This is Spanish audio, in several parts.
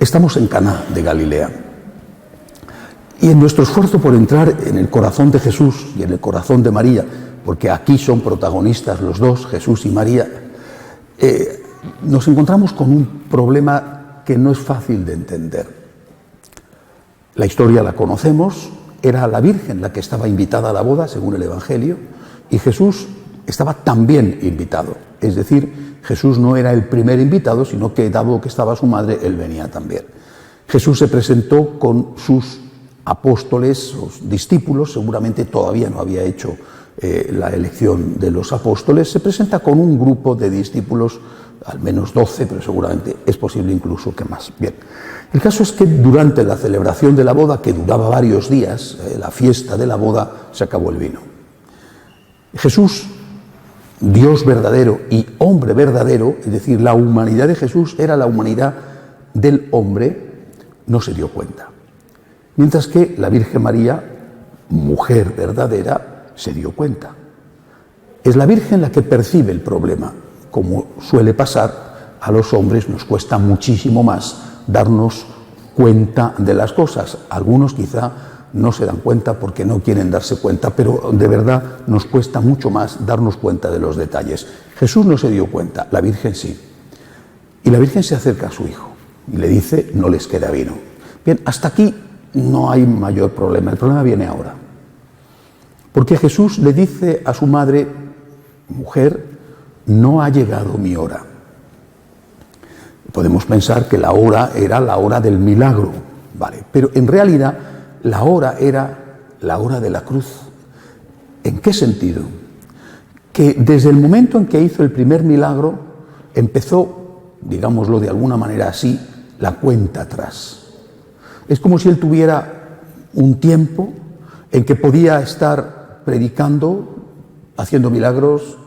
Estamos en Caná de Galilea. Y en nuestro esfuerzo por entrar en el corazón de Jesús y en el corazón de María, porque aquí son protagonistas los dos, Jesús y María, nos encontramos con un problema que no es fácil de entender. La historia la conocemos, era la Virgen la que estaba invitada a la boda, según el Evangelio, y Jesús estaba también invitado. Es decir, Jesús no era el primer invitado, sino que, dado que estaba su madre, él venía también. Jesús se presentó con sus apóstoles, sus discípulos, seguramente todavía no había hecho la elección de los apóstoles, se presenta con un grupo de discípulos, al menos 12, pero seguramente es posible incluso que más. Bien, el caso es que durante la celebración de la boda, que duraba varios días, la fiesta de la boda, se acabó el vino. Jesús, Dios verdadero y hombre verdadero, es decir, la humanidad de Jesús era la humanidad del hombre, no se dio cuenta. Mientras que la Virgen María, mujer verdadera, se dio cuenta. Es la Virgen la que percibe el problema. Como suele pasar, a los hombres nos cuesta muchísimo más darnos cuenta de las cosas. Algunos quizá no se dan cuenta porque no quieren darse cuenta, pero de verdad nos cuesta mucho más darnos cuenta de los detalles. Jesús no se dio cuenta, la Virgen sí. Y la Virgen se acerca a su hijo y le dice, no les queda vino. Bien, hasta aquí no hay mayor problema. El problema viene ahora. Porque Jesús le dice a su madre, mujer, no ha llegado mi hora. Podemos pensar que la hora era la hora del milagro, ¿vale? Pero en realidad la hora era la hora de la cruz. ¿En qué sentido? Que desde el momento en que hizo el primer milagro, empezó, digámoslo de alguna manera así, la cuenta atrás. Es como si él tuviera un tiempo en que podía estar predicando, haciendo milagros,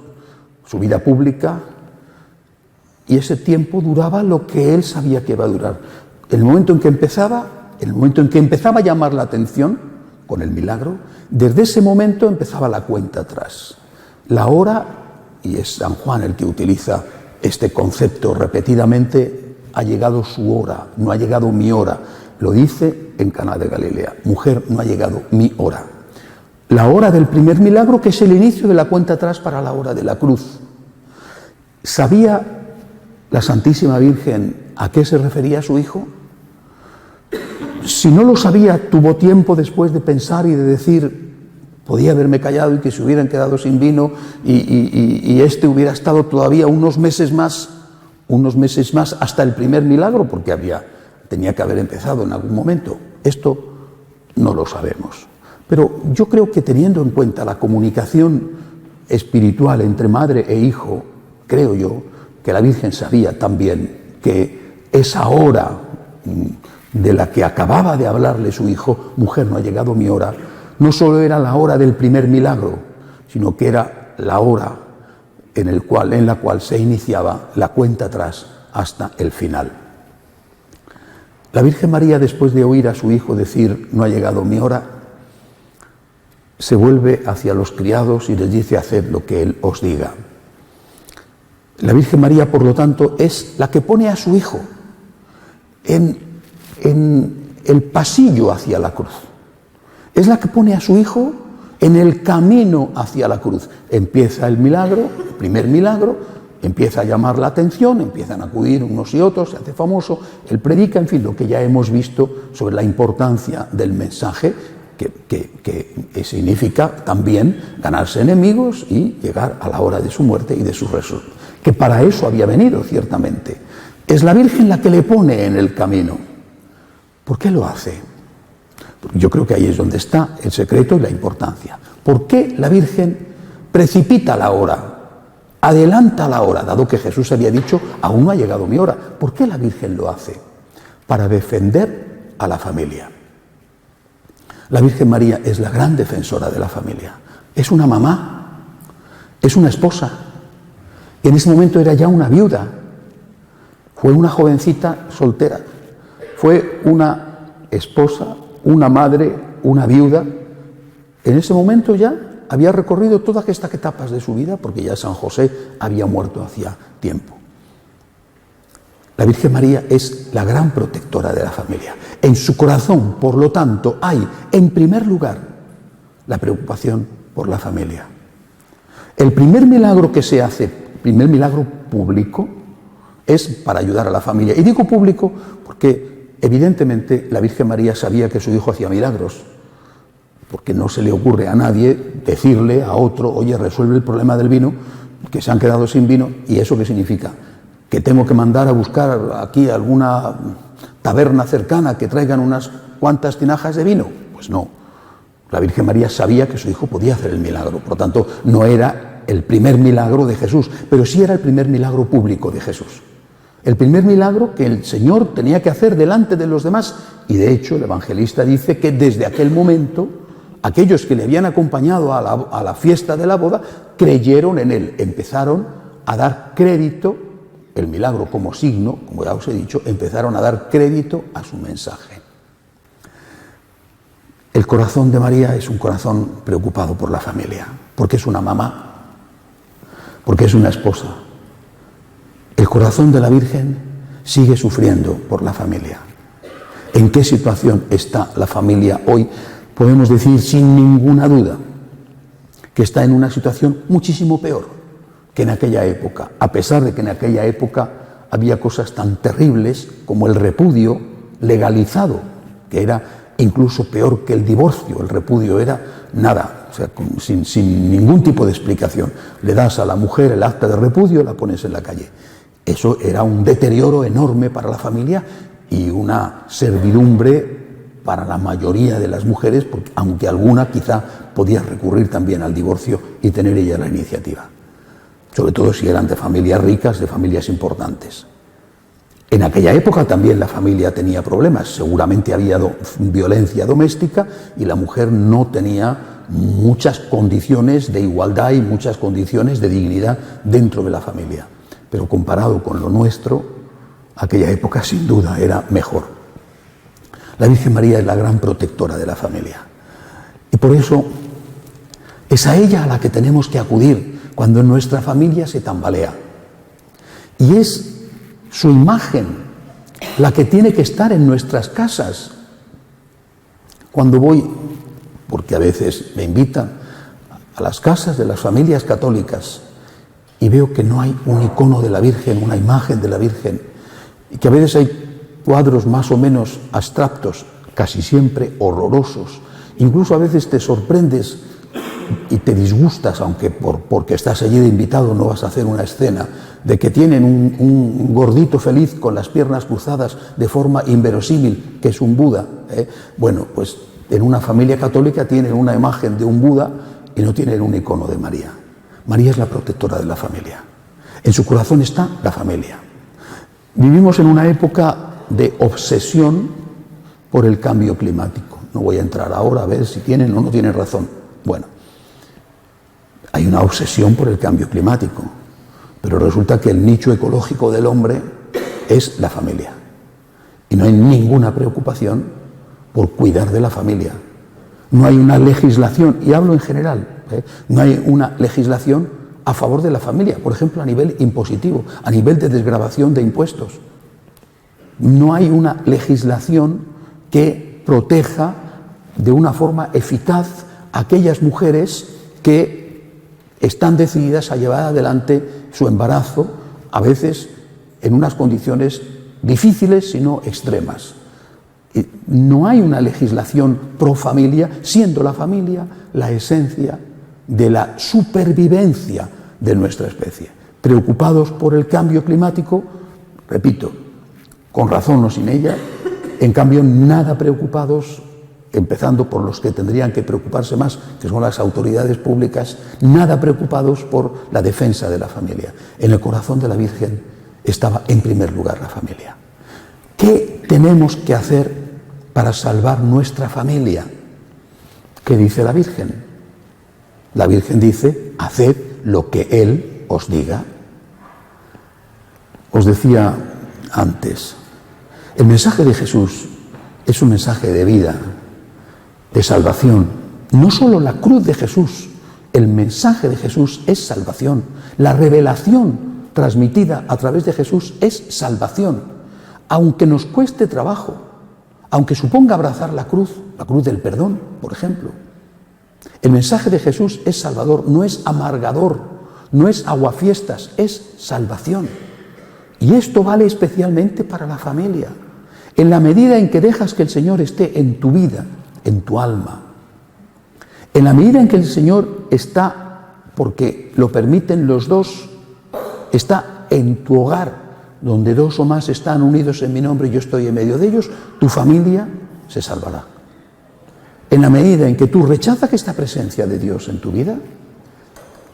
su vida pública, y ese tiempo duraba lo que él sabía que iba a durar. El momento en que empezaba a llamar la atención con el milagro, desde ese momento empezaba la cuenta atrás. La hora, y es San Juan el que utiliza este concepto repetidamente, ha llegado su hora, no ha llegado mi hora. Lo dice en Caná de Galilea, mujer, no ha llegado mi hora. La hora del primer milagro, que es el inicio de la cuenta atrás para la hora de la cruz. ¿Sabía la Santísima Virgen a qué se refería su hijo? Si no lo sabía, tuvo tiempo después de pensar y de decir, podía haberme callado y que se hubieran quedado sin vino y este hubiera estado todavía unos meses más hasta el primer milagro, porque tenía que haber empezado en algún momento. Esto no lo sabemos. Pero yo creo que, teniendo en cuenta la comunicación espiritual entre madre e hijo, creo yo que la Virgen sabía también que esa hora de la que acababa de hablarle su hijo, mujer, no ha llegado mi hora, no solo era la hora del primer milagro, sino que era la hora en la cual se iniciaba la cuenta atrás hasta el final. La Virgen María, después de oír a su hijo decir, no ha llegado mi hora, se vuelve hacia los criados y les dice, haced lo que él os diga. La Virgen María, por lo tanto, es la que pone a su hijo en el pasillo hacia la cruz. Es la que pone a su hijo en el camino hacia la cruz. Empieza el milagro, el primer milagro, empieza a llamar la atención, empiezan a acudir unos y otros, se hace famoso, él predica, en fin, lo que ya hemos visto sobre la importancia del mensaje, que significa también ganarse enemigos y llegar a la hora de su muerte y de su resurrección, que para eso había venido, ciertamente. Es la Virgen la que le pone en el camino. ¿Por qué lo hace? Yo creo que ahí es donde está el secreto y la importancia. ¿Por qué la Virgen precipita la hora, adelanta la hora, dado que Jesús había dicho, aún no ha llegado mi hora? ¿Por qué la Virgen lo hace? Para defender a la familia. La Virgen María es la gran defensora de la familia. Es una mamá, es una esposa. Y en ese momento era ya una viuda. Fue una jovencita soltera. Fue una esposa, una madre, una viuda. En ese momento ya había recorrido todas estas etapas de su vida, porque ya San José había muerto hacía tiempo. La Virgen María es la gran protectora de la familia. En su corazón, por lo tanto, hay, en primer lugar, la preocupación por la familia. El primer milagro que se hace, primer milagro público, es para ayudar a la familia. Y digo público porque, evidentemente, la Virgen María sabía que su hijo hacía milagros, porque no se le ocurre a nadie decirle a otro, oye, resuelve el problema del vino, que se han quedado sin vino. ¿Y eso qué significa? ¿Que tengo que mandar a buscar aquí alguna taberna cercana que traigan unas cuantas tinajas de vino? Pues no. La Virgen María sabía que su hijo podía hacer el milagro. Por lo tanto, no era el primer milagro de Jesús, pero sí era el primer milagro público de Jesús. El primer milagro que el Señor tenía que hacer delante de los demás. Y de hecho, el evangelista dice que desde aquel momento, aquellos que le habían acompañado a la fiesta de la boda, creyeron en él. Empezaron a dar crédito, el milagro como signo, como ya os he dicho, empezaron a dar crédito a su mensaje. El corazón de María es un corazón preocupado por la familia, porque es una mamá, porque es una esposa. El corazón de la Virgen sigue sufriendo por la familia. ¿En qué situación está la familia hoy? Podemos decir sin ninguna duda que está en una situación muchísimo peor que en aquella época, a pesar de que en aquella época había cosas tan terribles como el repudio legalizado, que era incluso peor que el divorcio. El repudio era nada, o sea, sin ningún tipo de explicación. Le das a la mujer el acta de repudio, la pones en la calle. Eso era un deterioro enorme para la familia y una servidumbre para la mayoría de las mujeres, porque, aunque alguna quizá podía recurrir también al divorcio y tener ella la iniciativa. Sobre todo si eran de familias ricas, de familias importantes. En aquella época también la familia tenía problemas, seguramente había violencia doméstica y la mujer no tenía muchas condiciones de igualdad y muchas condiciones de dignidad dentro de la familia. Pero comparado con lo nuestro, aquella época sin duda era mejor. La Virgen María es la gran protectora de la familia. Y por eso es a ella a la que tenemos que acudir cuando nuestra familia se tambalea. Y es su imagen la que tiene que estar en nuestras casas. Cuando voy, porque a veces me invitan a las casas de las familias católicas y veo que no hay un icono de la Virgen, una imagen de la Virgen, y que a veces hay cuadros más o menos abstractos, casi siempre horrorosos. Incluso a veces te sorprendes y te disgustas, aunque porque estás allí de invitado no vas a hacer una escena, de que tienen un gordito feliz con las piernas cruzadas de forma inverosímil, que es un Buda. Bueno, pues en una familia católica tienen una imagen de un Buda y no tienen un icono de María. María es la protectora de la familia. En su corazón está la familia. Vivimos en una época de obsesión por el cambio climático. No voy a entrar ahora a ver si tienen o no tienen razón. Bueno, hay una obsesión por el cambio climático, pero resulta que el nicho ecológico del hombre es la familia. Y no hay ninguna preocupación por cuidar de la familia. No hay una legislación, y hablo en general, no hay una legislación a favor de la familia, por ejemplo, a nivel impositivo, a nivel de desgravación de impuestos. No hay una legislación que proteja de una forma eficaz a aquellas mujeres que están decididas a llevar adelante su embarazo, a veces en unas condiciones difíciles, sino extremas. No hay una legislación pro familia, siendo la familia la esencia de la supervivencia de nuestra especie. Preocupados por el cambio climático, repito, con razón o sin ella, en cambio nada preocupados, empezando por los que tendrían que preocuparse más, que son las autoridades públicas, nada preocupados por la defensa de la familia. En el corazón de la Virgen estaba en primer lugar la familia. ¿Qué tenemos que hacer para salvar nuestra familia? ¿Qué dice la Virgen? La Virgen dice, haced lo que Él os diga. Os decía antes, el mensaje de Jesús es un mensaje de vida, de salvación. No solo la cruz de Jesús, el mensaje de Jesús es salvación. La revelación transmitida a través de Jesús es salvación, aunque nos cueste trabajo, aunque suponga abrazar la cruz del perdón, por ejemplo. El mensaje de Jesús es salvador, no es amargador, no es aguafiestas, es salvación. Y esto vale especialmente para la familia. En la medida en que dejas que el Señor esté en tu vida, en tu alma, en la medida en que el Señor está, porque lo permiten los dos, está en tu hogar, donde dos o más están unidos en mi nombre y yo estoy en medio de ellos, tu familia se salvará. En la medida en que tú rechazas esta presencia de Dios en tu vida,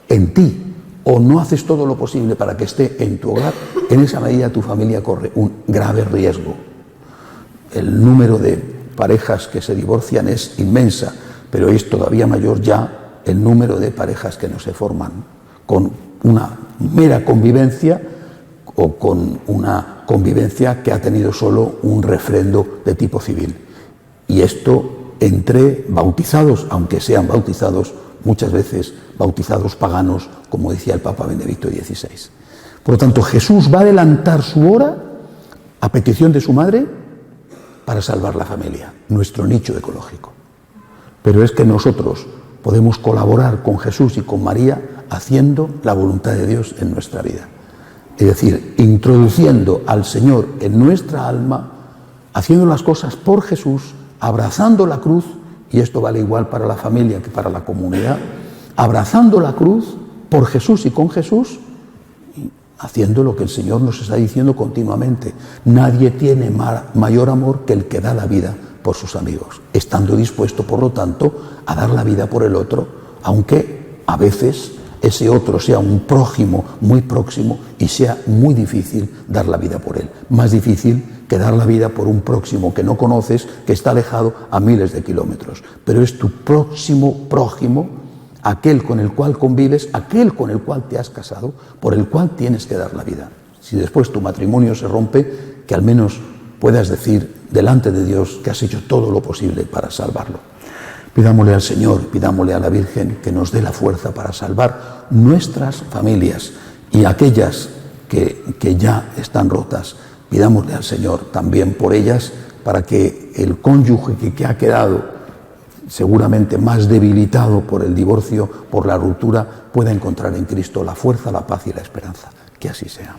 en ti, o no haces todo lo posible para que esté en tu hogar, en esa medida tu familia corre un grave riesgo. El número de parejas que se divorcian es inmensa, pero es todavía mayor ya el número de parejas que no se forman con una mera convivencia o con una convivencia que ha tenido solo un refrendo de tipo civil. Y esto entre bautizados, aunque sean bautizados muchas veces bautizados paganos, como decía el Papa Benedicto XVI. Por lo tanto, Jesús va a adelantar su hora a petición de su madre para salvar la familia, nuestro nicho ecológico. Pero es que nosotros podemos colaborar con Jesús y con María haciendo la voluntad de Dios en nuestra vida. Es decir, introduciendo al Señor en nuestra alma, haciendo las cosas por Jesús, abrazando la cruz, y esto vale igual para la familia que para la comunidad, abrazando la cruz por Jesús y con Jesús, haciendo lo que el Señor nos está diciendo continuamente. Nadie tiene mayor amor que el que da la vida por sus amigos, estando dispuesto, por lo tanto, a dar la vida por el otro, aunque a veces ese otro sea un prójimo muy próximo y sea muy difícil dar la vida por él. Más difícil que dar la vida por un próximo que no conoces, que está alejado a miles de kilómetros. Pero es tu próximo prójimo, aquel con el cual convives, aquel con el cual te has casado, por el cual tienes que dar la vida. Si después tu matrimonio se rompe, que al menos puedas decir delante de Dios que has hecho todo lo posible para salvarlo. Pidámosle al Señor, pidámosle a la Virgen que nos dé la fuerza para salvar nuestras familias y aquellas que ya están rotas. Pidámosle al Señor también por ellas para que el cónyuge que ha quedado seguramente más debilitado por el divorcio, por la ruptura, pueda encontrar en Cristo la fuerza, la paz y la esperanza. Que así sea.